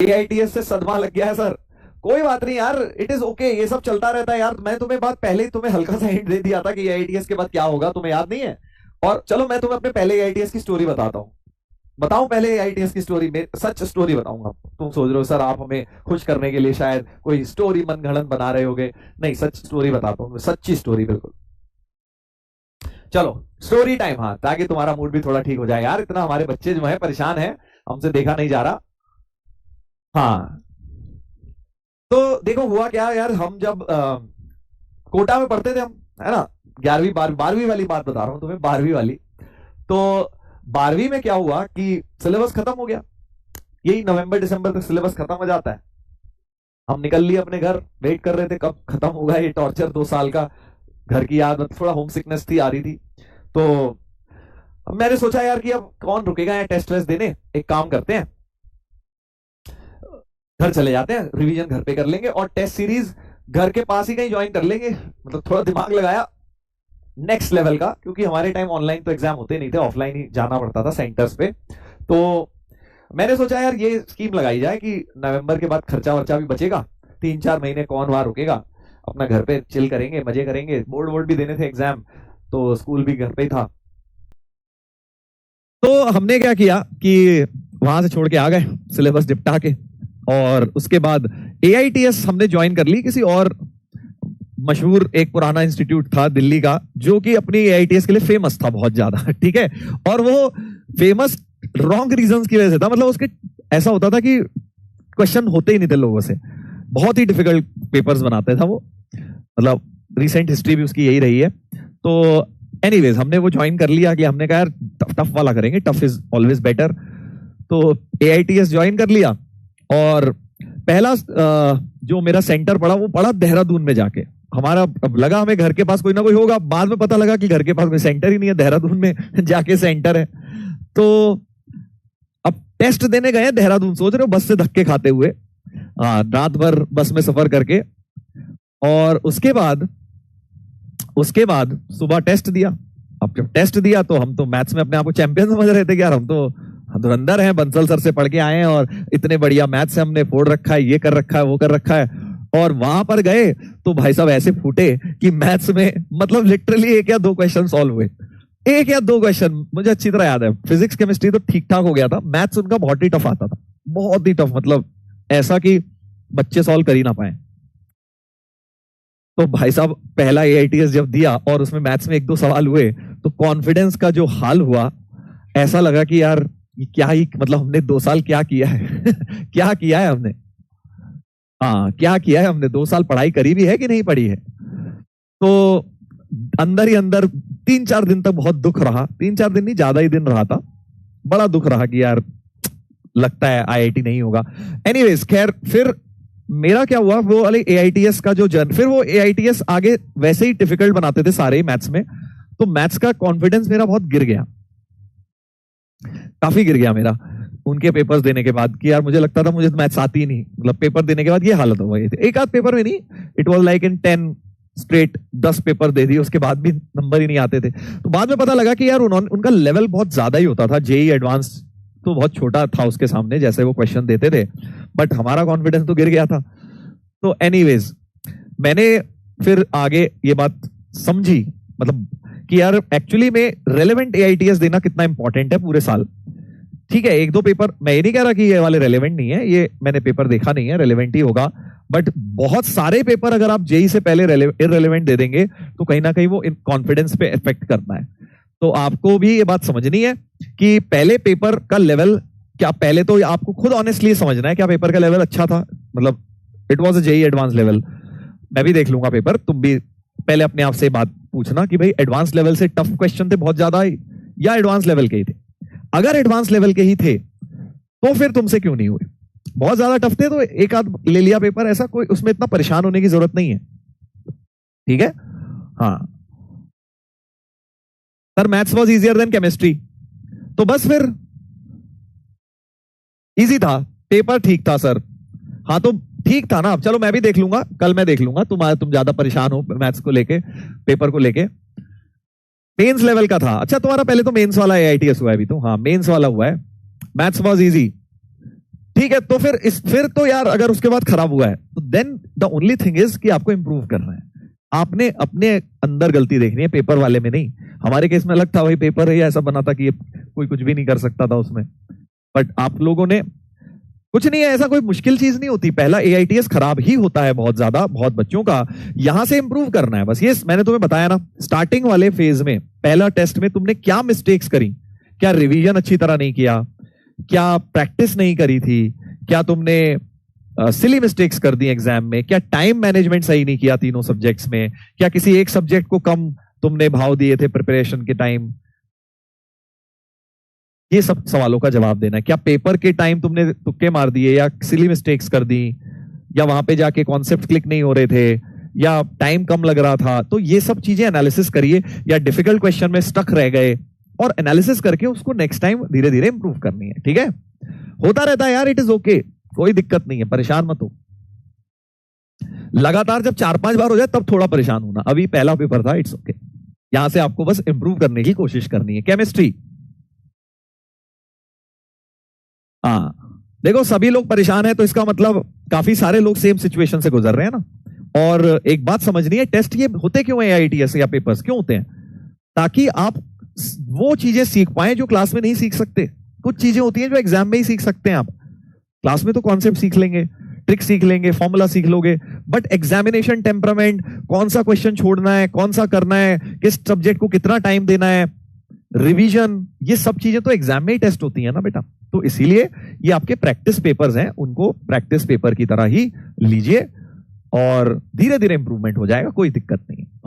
AITS से सदमा लग गया है सर। कोई बात नहीं यार, इट इज ओके, ये सब चलता रहता है यार। मैं तुम्हें बात पहले ही तुम्हें हल्का सा हिंट दे दिया था कि एआईटीएस के बाद क्या होगा, तुम्हें याद नहीं है? और चलो मैं तुम्हें अपने पहले एआईटीएस की स्टोरी बताता हूँ। बताऊं पहले एआईटीएस की स्टोरी में? सच स्टोरी बताऊंगा। तुम सोच रहे हो सर आप हमें खुश करने के लिए शायद कोई स्टोरी मनगढ़ंत बना रहे होगे। नहीं, सच स्टोरी बताता हूँ, सच्ची स्टोरी बिल्कुल। चलो स्टोरी टाइम, हाँ, ताकि तुम्हारा मूड भी थोड़ा ठीक हो जाए यार। इतना हमारे बच्चे जो है परेशान है, हमसे देखा नहीं जा रहा। हाँ, तो देखो हुआ क्या यार, हम जब कोटा में पढ़ते थे हम, है ना, 11वीं 12वीं वाली बात बता रहा हूँ तुम्हें, 12वीं वाली। तो 12वीं में क्या हुआ कि सिलेबस खत्म हो गया। यही नवंबर दिसंबर तक सिलेबस खत्म हो जाता है। हम निकल लिए अपने घर, वेट कर रहे थे कब खत्म होगा ये टॉर्चर 2 साल का। घर की याद, थोड़ा होम सिकनेस थी, आ रही थी। तो अब मैंने सोचा यार कि अब कौन रुकेगा यहाँ टेस्ट वेस्ट देने, एक काम करते हैं, घर चले जाते हैं, रिवीजन घर पे कर लेंगे और टेस्ट सीरीज घर के पास ही कहीं ज्वाइन कर लेंगे। मतलब थोड़ा दिमाग लगाया नेक्स्ट लेवल का, क्योंकि हमारे टाइम ऑनलाइन तो एग्जाम होते नहीं थे, ऑफलाइन ही जाना पड़ता था सेंटर्स पे। तो मैंने सोचा यार ये स्कीम लगाई जाए कि नवंबर के बाद खर्चा वर्चा भी बचेगा, 3-4 महीने कौन वहां रुकेगा, अपना घर पे चिल करेंगे, मजे करेंगे। बोर्ड वोर्ड भी देने थे एग्जाम, तो स्कूल भी घर पे ही था। तो हमने क्या किया कि वहां से छोड़ के आ गए सिलेबस निपटा के, और उसके बाद एआईटीएस हमने ज्वाइन कर ली किसी और मशहूर एक पुराना इंस्टीट्यूट था दिल्ली का, जो कि अपनी एआईटीएस के लिए फेमस था बहुत ज्यादा। ठीक है, और वो फेमस रॉन्ग रीजंस की वजह से था। मतलब उसके ऐसा होता था कि क्वेश्चन होते ही नहीं थे लोगों से, बहुत ही डिफिकल्ट पेपर्स बनाते था वो। मतलब रिसेंट हिस्ट्री भी उसकी यही रही है। तो एनीवेज हमने वो ज्वाइन कर लिया कि हमने कहा यार टफ वाला करेंगे, टफ इज ऑलवेज बेटर। तो एआईटीएस ज्वाइन कर लिया, और पहला जो मेरा सेंटर पड़ा वो पड़ा देहरादून में जाके। हमारा अब लगा हमें घर के पास कोई ना कोई होगा, बाद में पता लगा कि घर के पास कोई सेंटर ही नहीं है, देहरादून में जाके सेंटर है। तो अब टेस्ट देने गए देहरादून, सोच रहे हो, बस से धक्के खाते हुए, रात भर बस में सफर करके। और उसके बाद सुबह टेस्ट दिया। अब जब टेस्ट दिया तो हम तो मैथ्स में अपने आप को चैंपियन समझ रहे थे कि यार हम तो धुरंधर हैं, बंसल सर से पढ़ के आए हैं और इतने बढ़िया मैथ्स से हमने फोड़ रखा है, ये कर रखा है, वो कर रखा है। और वहां पर गए तो भाई साहब ऐसे फूटे कि मैथ्स में मतलब लिटरली 1 या 2 क्वेश्चन सॉल्व हुए। 1 या 2 क्वेश्चन मुझे अच्छी तरह याद है। फिजिक्स केमिस्ट्री तो ठीक ठाक हो गया था, मैथ्स उनका बहुत ही टफ आता था, बहुत ही टफ, मतलब ऐसा कि बच्चे सॉल्व कर ही ना पाए। तो भाई साहब पहला एआईटीएस जब दिया और उसमें मैथ्स में 1-2 सवाल हुए, तो कॉन्फिडेंस का जो हाल हुआ, ऐसा लगा कि यार क्या ही, मतलब हमने 2 साल क्या किया है क्या किया है हमने, हाँ क्या किया है हमने, 2 साल पढ़ाई करी भी है कि नहीं पढ़ी है। तो अंदर ही अंदर 3-4 दिन तक बहुत दुख रहा, 3-4 दिन नहीं, ज्यादा ही दिन रहा था। बड़ा दुख रहा कि यार लगता है आईआईटी नहीं होगा। एनीवेज खैर, फिर मेरा क्या हुआ, वो वाले एआईटीएस का जो जर्न, फिर वो एआईटीएस आगे वैसे ही डिफिकल्ट बनाते थे सारे मैथ्स में, तो मैथ्स का कॉन्फिडेंस मेरा बहुत गिर गया, काफी गिर गया मेरा उनके पेपर्स देने के बाद, कि यार मुझे लगता था मुझे तो मैथ्स आती ही नहीं। मतलब पेपर देने के बाद ये हालत हो गई थी, 1 आध पेपर में नहीं, it was like in 10 straight, 10 paper दे दिए, उसके बाद भी नंबर ही नहीं आते थे। तो बाद में पता लगा कि यार उनका लेवल बहुत ज्यादा ही होता था, जेई एडवांस तो बहुत छोटा था उसके सामने, जैसे वो क्वेश्चन देते थे, बट हमारा कॉन्फिडेंस तो गिर गया था। तो एनीवेज मैंने फिर आगे ये बात समझी, मतलब कि यार एक्चुअली में रेलेवेंट एआईटीएस देना कितना इंपॉर्टेंट है पूरे साल। ठीक है, 1-2 पेपर, मैं ये नहीं कह रहा कि ये वाले रेलेवेंट नहीं है, ये मैंने पेपर देखा नहीं है, रेलेवेंट ही होगा, बट बहुत सारे पेपर अगर आप जेई से पहले इररेलेवेंट दे देंगे तो कहीं ना कहीं वो कॉन्फिडेंस पे इफेक्ट करना है। तो आपको भी ये बात समझनी है कि पहले पेपर का लेवल क्या, पहले तो आपको खुद ऑनेस्टली समझना है क्या पेपर का लेवल अच्छा था, मतलब it was a JEE advanced level. मैं भी देख लूंगा पेपर, तुम भी पहले अपने आप से बात पूछना कि भाई एडवांस लेवल से टफ क्वेश्चन थे बहुत ज्यादा या एडवांस लेवल के ही थे। अगर एडवांस लेवल के ही थे तो फिर तुमसे क्यों नहीं हुए, बहुत ज्यादा टफ थे तो 1 आध ले लिया पेपर, ऐसा कोई उसमें इतना परेशान होने की जरूरत नहीं है। ठीक है, हाँ sir maths was easier than chemistry, तो बस फिर इजी था, पेपर ठीक था सर। हाँ तो ठीक था ना, अब चलो मैं भी देख लूंगा, कल मैं देख लूंगा, तुम ज्यादा परेशान हो मैथ्स को लेके, पेपर को लेके। मेंस लेवल का था, अच्छा तुम्हारा पहले तो मेंस वाला एआईटीएस हुआ है अभी तो, हाँ मेंस वाला हुआ है। मैथ्स वाज इजी, ठीक है, तो फिर तो यार अगर उसके बाद खराब हुआ है तो then the only thing is कि आपको इंप्रूव करना है। आपने अपने अंदर गलती देखनी है, पेपर वाले में नहीं। हमारे केस में अलग था, वही पेपर है ऐसा बना था कि कोई कुछ भी नहीं कर सकता था उसमें, बट आप लोगों ने कुछ नहीं है, ऐसा कोई मुश्किल चीज नहीं होती। पहला एआईटीएस खराब ही होता है बहुत ज्यादा, बहुत बच्चों का, यहां से इंप्रूव करना है बस। ये मैंने तुम्हें बताया ना, स्टार्टिंग वाले फेज में पहला टेस्ट में तुमने क्या मिस्टेक्स करी, क्या रिवीजन अच्छी तरह नहीं किया, क्या प्रैक्टिस नहीं करी थी, क्या तुमने सिली मिस्टेक्स कर दी एग्जाम में, क्या टाइम मैनेजमेंट सही नहीं किया तीनों सब्जेक्ट्स में, क्या किसी एक सब्जेक्ट को कम तुमने भाव दिए थे प्रिपरेशन के टाइम। ये सब सवालों का जवाब देना है। क्या पेपर के टाइम तुमने तुक्के मार दिए या सिली मिस्टेक्स कर दी, या वहां पे जाके कॉन्सेप्ट क्लिक नहीं हो रहे थे, या टाइम कम लग रहा था। तो ये सब चीजें एनालिसिस करिए, या डिफिकल्ट क्वेश्चन में स्टक रह गए, और एनालिसिस करके उसको नेक्स्ट टाइम धीरे धीरे इंप्रूव करनी है। ठीक है, होता रहता है यार, इट इज ओके, कोई दिक्कत नहीं है, परेशान मत हो। लगातार जब 4-5 बार हो जाए तब थोड़ा परेशान होना, अभी पहला पेपर था, इट्स ओके। यहां से आपको बस इंप्रूव करने की कोशिश करनी है। केमिस्ट्री, हाँ देखो सभी लोग परेशान हैं तो इसका मतलब काफी सारे लोग सेम सिचुएशन से गुजर रहे हैं ना। और एक बात समझनी है, टेस्ट ये होते क्यों है, आईआईटीएस या पेपर्स क्यों होते हैं, ताकि आप वो चीजें सीख पाए जो क्लास में नहीं सीख सकते। कुछ चीजें होती हैं जो एग्जाम में ही सीख सकते हैं आप, क्लास में तो कॉन्सेप्ट सीख लेंगे, ट्रिक सीख लेंगे, फॉर्मूला सीख लोगे, बट एग्जामिनेशन टेम्परामेंट, कौन सा क्वेश्चन छोड़ना है, कौन सा करना है, किस सब्जेक्ट को कितना टाइम देना है, रिवीजन, ये सब चीजें तो एग्जाम में ही टेस्ट होती है ना बेटा। तो इसीलिए ये आपके प्रैक्टिस पेपर्स हैं, उनको प्रैक्टिस पेपर की तरह ही लीजिए और धीरे धीरे इंप्रूवमेंट हो जाएगा, कोई दिक्कत नहीं है।